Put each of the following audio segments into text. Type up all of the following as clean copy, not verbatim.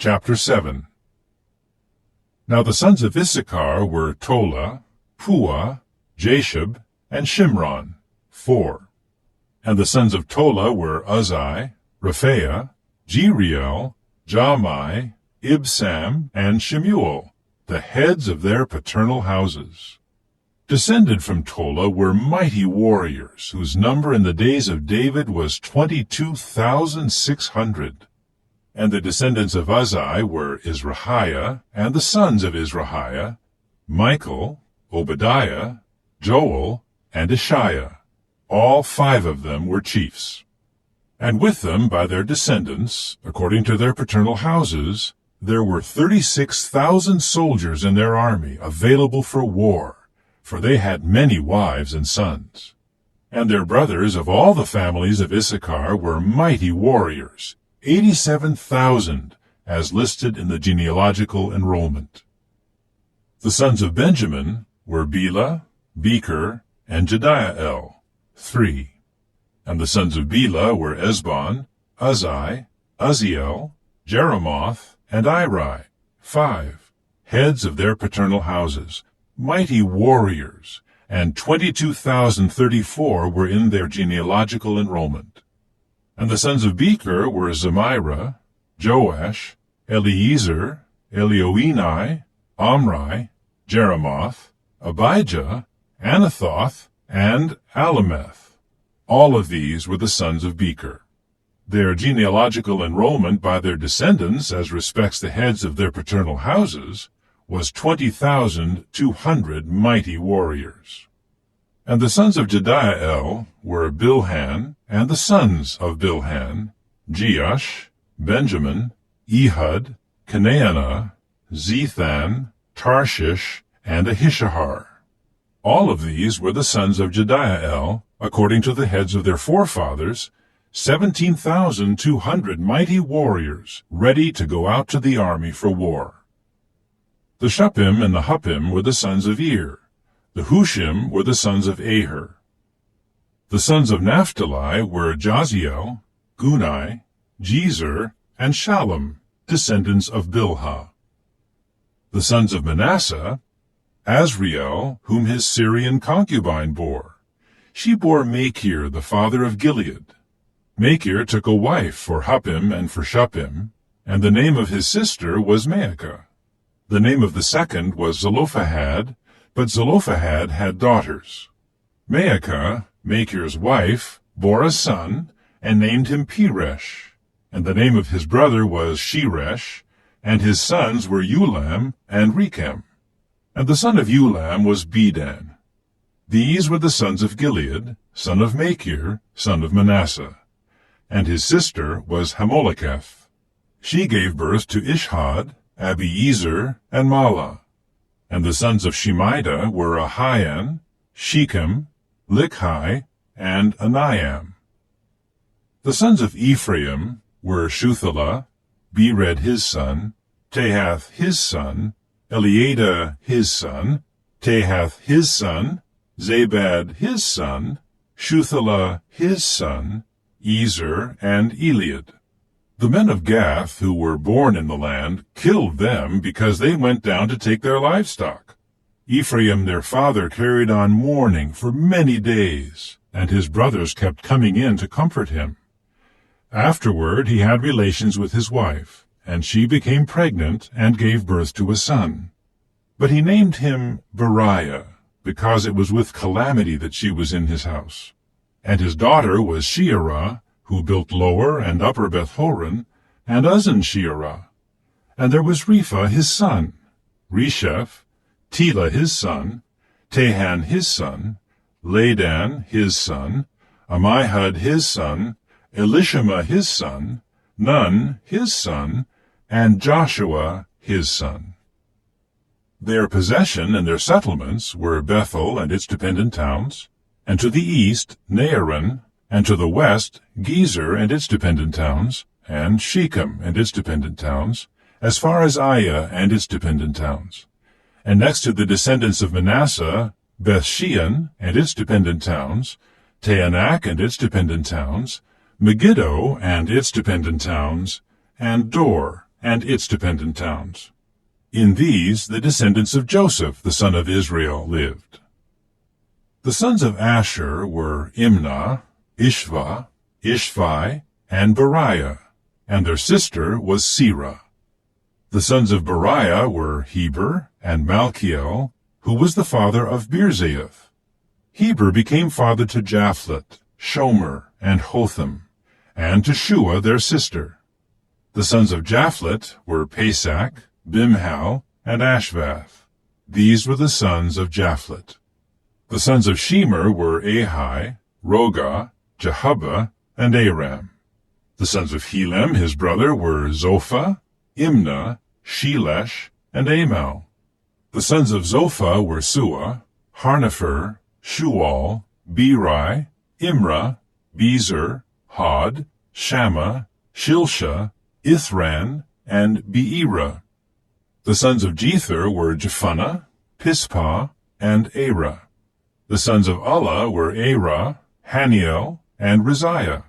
Chapter 7. Now the sons of Issachar were Tola, Puah, Jashub, and Shimron, 4. And the sons of Tola were Uzzi, Rephaiah, Jeriel, Jahmai, Ibsam, and Shemuel, the heads of their paternal houses. Descended from Tola were mighty warriors, whose number in the days of David was 22,600. And the descendants of Uzzi were Izrahiah, and the sons of Izrahiah, Michael, Obadiah, Joel, and Ishiah. All 5 of them were chiefs. And with them, by their descendants, according to their paternal houses, there were 36,000 soldiers in their army available for war, for they had many wives and sons. And their brothers of all the families of Issachar were mighty warriors, 87,000, as listed in the genealogical enrollment. The sons of Benjamin were Bela, Becher, and Jediael, 3. And the sons of Bela were Esbon, Uzzi, Uzziel, Jeremoth, and Iri, 5, heads of their paternal houses, mighty warriors, and 22,034 were in their genealogical enrollment. And the sons of Becher were Zemirah, Joash, Eliezer, Elioenai, Omri, Jeremoth, Abijah, Anathoth, and Alameth. All of these were the sons of Becher. Their genealogical enrollment by their descendants, as respects the heads of their paternal houses, was 20,200 mighty warriors. And the sons of Jediael were Bilhan, and the sons of Bilhan, Jeush, Benjamin, Ehud, Kenaanah, Zethan, Tarshish, and Ahishahar. All of these were the sons of Jediael, according to the heads of their forefathers, 17,200 mighty warriors, ready to go out to the army for war. The Shuppim and the Huppim were the sons of Ir. The Hushim were the sons of Aher. The sons of Naphtali were Jaziel, Guni, Jezer, and Shallum, descendants of Bilhah. The sons of Manasseh, Azriel, whom his Syrian concubine bore. She bore Machir, the father of Gilead. Machir took a wife for Huppim and for Shuppim, and the name of his sister was Maacah. The name of the second was Zelophehad, but Zelophehad had daughters. Maacah, Machir's wife, bore a son, and named him Peresh. And the name of his brother was Sheresh, and his sons were Ulam and Rechem. And the son of Ulam was Bedan. These were the sons of Gilead, son of Machir, son of Manasseh. And his sister was Hammoleketh. She gave birth to Ishhad, Abiezer, and Mahlah. And the sons of Shemida were Ahian, Shechem, Likhi, and Aniam. The sons of Ephraim were Shuthelah, Bered his son, Tahath his son, Eliada his son, Tahath his son, Zabad his son, Shuthelah his son, Ezer, and Eliad. The men of Gath who were born in the land killed them because they went down to take their livestock. Ephraim their father carried on mourning for many days, and his brothers kept coming in to comfort him. Afterward he had relations with his wife, and she became pregnant and gave birth to a son. But he named him Beriah, because it was with calamity that she was in his house. And his daughter was Shearah, who built Lower and Upper Beth-horon, and Uzzen-Shearah. And there was Repha his son, Resheph, Tela his son, Tahan his son, Ladan his son, Ammihud his son, Elishama his son, Nun his son, and Joshua his son. Their possession and their settlements were Bethel and its dependent towns, and to the east Naaran, and to the west Gezer and its dependent towns, and Shechem and its dependent towns, as far as Aiah and its dependent towns. And next to the descendants of Manasseh, Bethshean and its dependent towns, Taanach and its dependent towns, Megiddo and its dependent towns, and Dor and its dependent towns. In these the descendants of Joseph, the son of Israel, lived. The sons of Asher were Imnah, Ishva, Ishvi, and Beriah, and their sister was Serah. The sons of Beriah were Heber and Malchiel, who was the father of Birzaith. Heber became father to Japhlet, Shomer, and Hotham, and to Shua their sister. The sons of Japhlet were Pesach, Bimhal, and Ashvath. These were the sons of Japhlet. The sons of Shemer were Ahi, Roga, Jehubbah, and Aram. The sons of Helem his brother were Zophah, Imnah, Shelesh, and Amal. The sons of Zophah were Sua, Harnepher, Shual, Beri, Imrah, Bezer, Hod, Shammah, Shilsha, Ithran, and Beerah. The sons of Jether were Jephunneh, Pispah, and Arah. The sons of Allah were Arah, Haniel, and Riziah.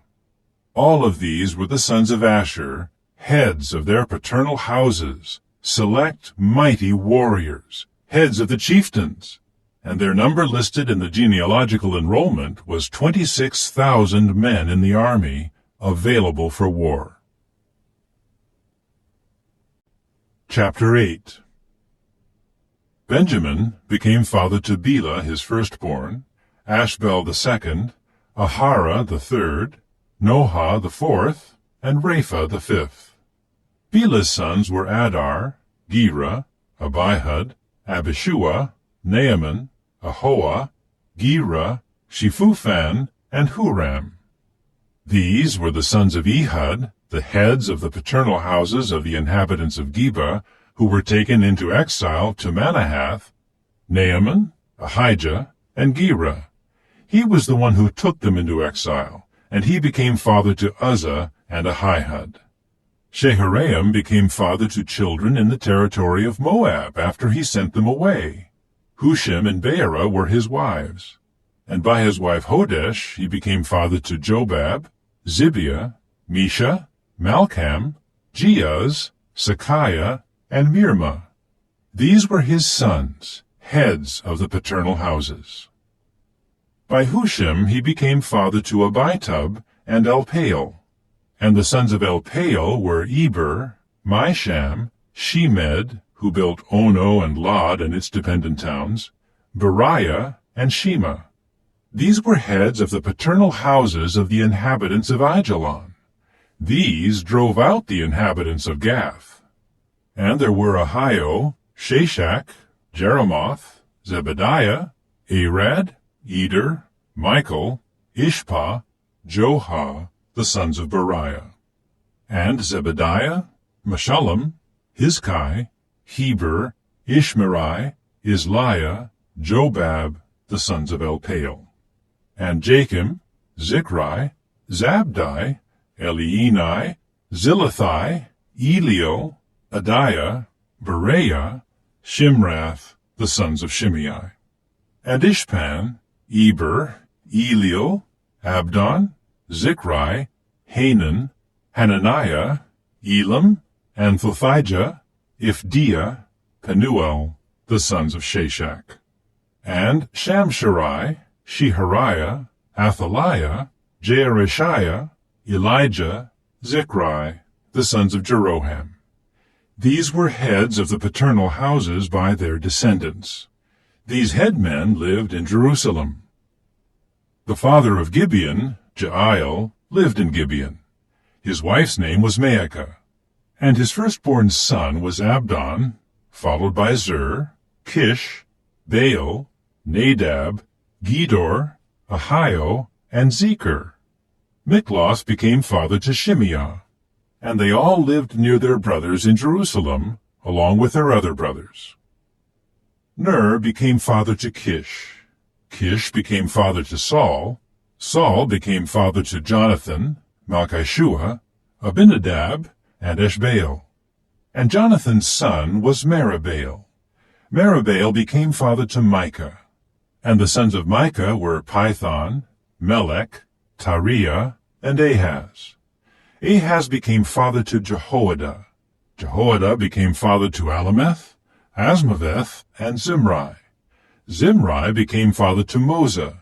All of these were the sons of Asher, heads of their paternal houses, select mighty warriors, heads of the chieftains, and their number listed in the genealogical enrollment was 26,000 men in the army available for war. Chapter 8. Benjamin became father to Bela his firstborn, Ashbel the second, Ahara the third, Noha the fourth, and Rapha the fifth. Bela's sons were Adar, Gera, Abihud, Abishua, Naaman, Ahoah, Gera, Shephuphan, and Huram. These were the sons of Ehud, the heads of the paternal houses of the inhabitants of Geba, who were taken into exile to Manahath, Naaman, Ahijah, and Gera. He was the one who took them into exile, and he became father to Uzzah and Ahihud. Sheharaim became father to children in the territory of Moab after he sent them away. Hushim and Beerah were his wives. And by his wife Hodesh he became father to Jobab, Zibiah, Mesha, Malcham, Jeuz, Sachiah, and Mirma. These were his sons, heads of the paternal houses. By Hushim he became father to Abitub and Elpaal. And the sons of Elpaal were Eber, Misham, Shemed, who built Ono and Lod and its dependent towns, Beriah, and Shema. These were heads of the paternal houses of the inhabitants of Aijalon. These drove out the inhabitants of Gath. And there were Ahio, Shashak, Jeremoth, Zebediah, Arad, Eder, Michael, Ishpah, Johah, the sons of Beriah. And Zebediah, Meshullam, Hizkai, Heber, Ishmerai, Isliah, Jobab, the sons of Elpaal. And Jachim, Zichri, Zabdi, Elienai, Zillethai, Eliel, Adiah, Bereah, Shimrath, the sons of Shimei. And Ishpan, Eber, Eliel, Abdon, Zichri, Hanan, Hananiah, Elam, Anthothijah, Ifdiah, Penuel, the sons of Shashak. And Shamsherai, Shehariah, Athaliah, Jeareshiah, Elijah, Zichri, the sons of Jeroham. These were heads of the paternal houses by their descendants. These headmen lived in Jerusalem. The father of Gibeon, Jael, lived in Gibeon. His wife's name was Maacah, and his firstborn son was Abdon, followed by Zur, Kish, Baal, Nadab, Gedor, Ahio, and Zecher. Mikloth became father to Shimeah, and they all lived near their brothers in Jerusalem, along with their other brothers. Ner became father to Kish. Kish became father to Saul. Saul became father to Jonathan, Malchishua, Abinadab, and Eshbaal. And Jonathan's son was Meribaal. Meribaal became father to Micah. And the sons of Micah were Pithon, Melech, Tariah, and Ahaz. Ahaz became father to Jehoiada. Jehoiada became father to Alameth, Asmaveth, and Zimri. Zimri became father to Moza.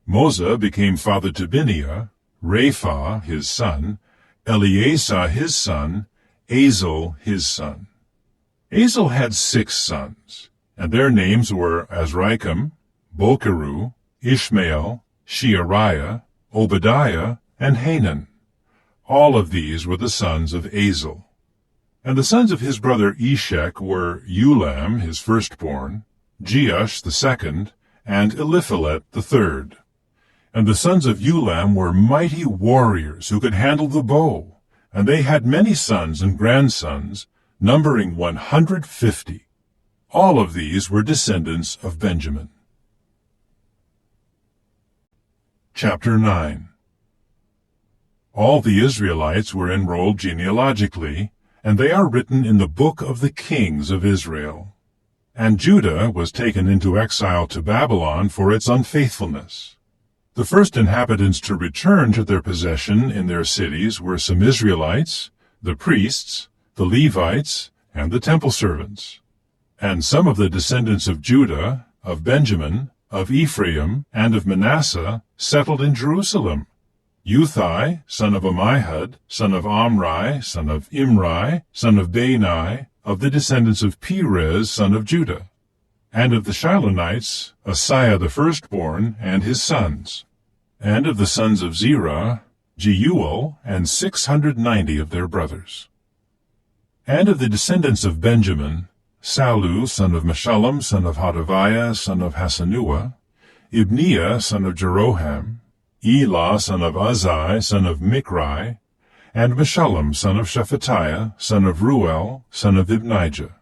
Moza became father to Bineah, Rapha his son, Eleasah his son, Azel his son. Azel had 6 sons, and their names were Azrikam, Bokeru, Ishmael, Sheariah, Obadiah, and Hanan. All of these were the sons of Azel. And the sons of his brother Eshek were Ulam his firstborn, Jeush the second, and Eliphalet the third. And the sons of Ulam were mighty warriors who could handle the bow, and they had many sons and grandsons, numbering 150. All of these were descendants of Benjamin. Chapter 9. All the Israelites were enrolled genealogically, and they are written in the book of the kings of Israel. And Judah was taken into exile to Babylon for its unfaithfulness. The first inhabitants to return to their possession in their cities were some Israelites, the priests, the Levites, and the temple servants. And some of the descendants of Judah, of Benjamin, of Ephraim, and of Manasseh settled in Jerusalem. Uthai, son of Ammihud, son of Omri, son of Imri, son of Bani, of the descendants of Perez, son of Judah. And of the Shilonites, Asaiah the firstborn, and his sons. And of the sons of Zerah, Jeuel, and 690 of their brothers. And of the descendants of Benjamin, Sallu, son of Meshullam, son of Hodaviah, son of Hasanua, Ibniah, son of Jeroham, Elah, son of Uzai, son of Mikri, and Meshullam, son of Shephatiah, son of Ruel, son of Ibnijah.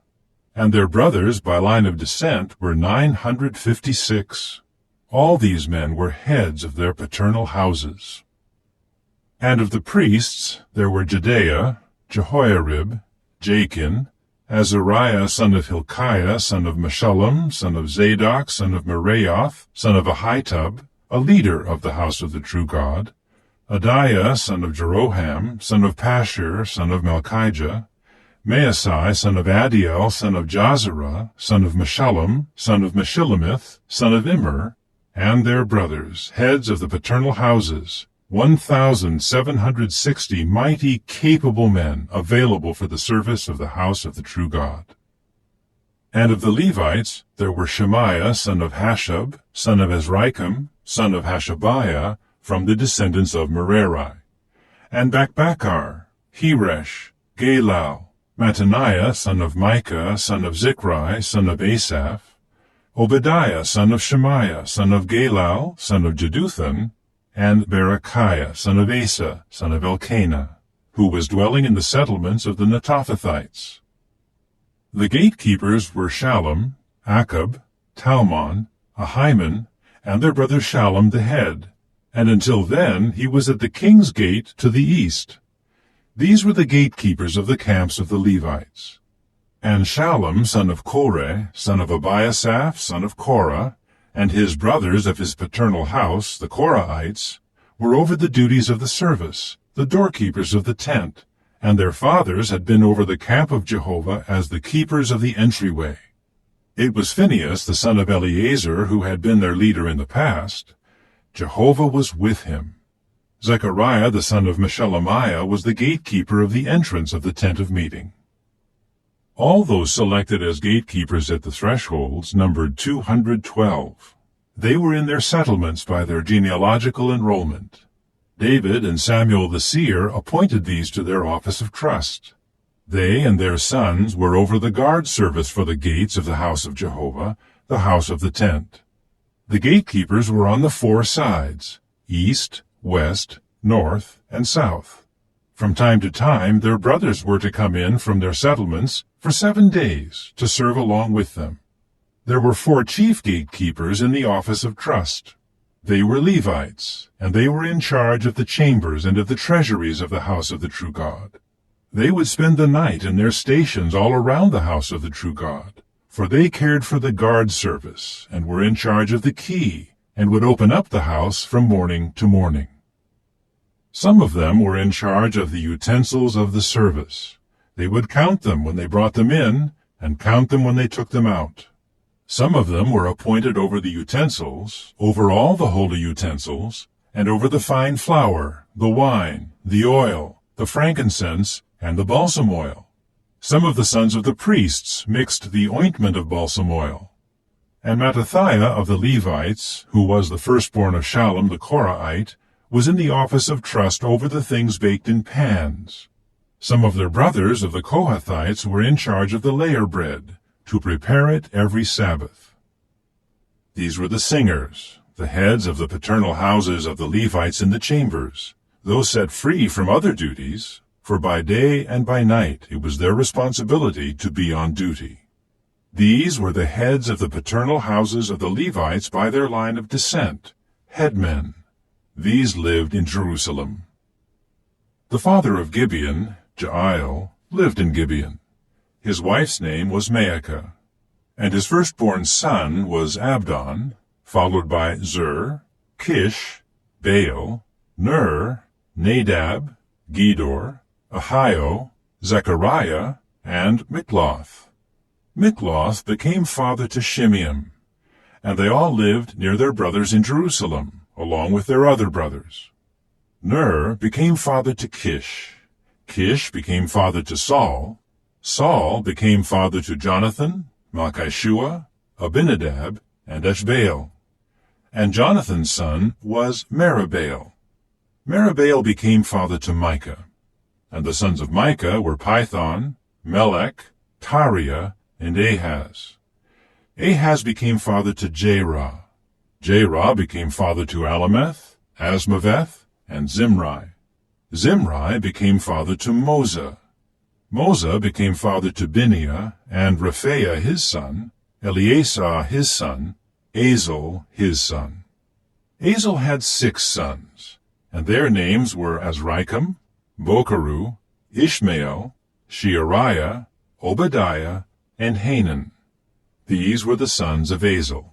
And their brothers by line of descent were 956. All these men were heads of their paternal houses. And of the priests there were Jedaiah, Jehoiarib, Jachin, Azariah, son of Hilkiah, son of Meshullam, son of Zadok, son of Meraioth, son of Ahitub, a leader of the house of the true God, Adiah, son of Jeroham, son of Pashur, son of Malchijah, Maasai, son of Adiel, son of Jazerah, son of Meshullam, son of Meshillemith, son of Immer, and their brothers, heads of the paternal houses, 1,760 mighty, capable men available for the service of the house of the true God. And of the Levites there were Shemaiah, son of Hashab, son of Azrikam, son of Hashabiah, from the descendants of Merari, and Bakbakkar, Heresh, Galal, Mattaniah, son of Micah, son of Zichri, son of Asaph, Obadiah, son of Shemaiah, son of Galal, son of Jeduthun, and Berechiah, son of Asa, son of Elkanah, who was dwelling in the settlements of the Netophathites. The gatekeepers were Shallum, Akab, Talmon, Ahiman, and their brother Shallum the head, and until then he was at the king's gate to the east. These were the gatekeepers of the camps of the Levites. And Shallum, son of Korah, son of Abiasaph, son of Korah, and his brothers of his paternal house, the Korahites, were over the duties of the service, the doorkeepers of the tent, and their fathers had been over the camp of Jehovah as the keepers of the entryway. It was Phinehas, the son of Eleazar, who had been their leader in the past. Jehovah was with him. Zechariah, the son of Meshelemiah, was the gatekeeper of the entrance of the tent of meeting. All those selected as gatekeepers at the thresholds numbered 212. They were in their settlements by their genealogical enrollment. David and Samuel the seer appointed these to their office of trust. They and their sons were over the guard service for the gates of the house of Jehovah, the house of the tent. The gatekeepers were on the 4 sides, east, west, north, and south. From time to time their brothers were to come in from their settlements for 7 days to serve along with them. There were 4 chief gatekeepers in the office of trust. They were Levites, and they were in charge of the chambers and of the treasuries of the house of the true God. They would spend the night in their stations all around the house of the true God, for they cared for the guard service and were in charge of the key and would open up the house from morning to morning. Some of them were in charge of the utensils of the service. They would count them when they brought them in, and count them when they took them out. Some of them were appointed over the utensils, over all the holy utensils, and over the fine flour, the wine, the oil, the frankincense, and the balsam oil. Some of the sons of the priests mixed the ointment of balsam oil. And Mattathiah of the Levites, who was the firstborn of Shallum the Korahite, was in the office of trust over the things baked in pans. Some of their brothers of the Kohathites were in charge of the layer bread, to prepare it every Sabbath. These were the singers, the heads of the paternal houses of the Levites in the chambers, those set free from other duties, for by day and by night it was their responsibility to be on duty. These were the heads of the paternal houses of the Levites by their line of descent, headmen. These lived in Jerusalem. The father of Gibeon, Jael, lived in Gibeon. His wife's name was Maacah, and his firstborn son was Abdon, followed by Zur, Kish, Baal, Ner, Nadab, Gedor, Ahio, Zechariah, and Mikloth. Mikloth became father to Shimeam, and they all lived near their brothers in Jerusalem, along with their other brothers. Ner became father to Kish. Kish became father to Saul. Saul became father to Jonathan, Malchishua, Abinadab, and Eshbaal. And Jonathan's son was Meribaal. Meribaal became father to Micah. And the sons of Micah were Pithon, Melech, Tariah, and Ahaz. Ahaz became father to Jerah. Jerah became father to Alameth, Asmaveth, and Zimri. Zimri became father to Moza. Moza became father to Bineah, and Rephaiah his son, Eleasah his son, Azel his son. Azel had 6 sons, and their names were Azrikam, Bokeru, Ishmael, Sheariah, Obadiah, and Hanan. These were the sons of Azel.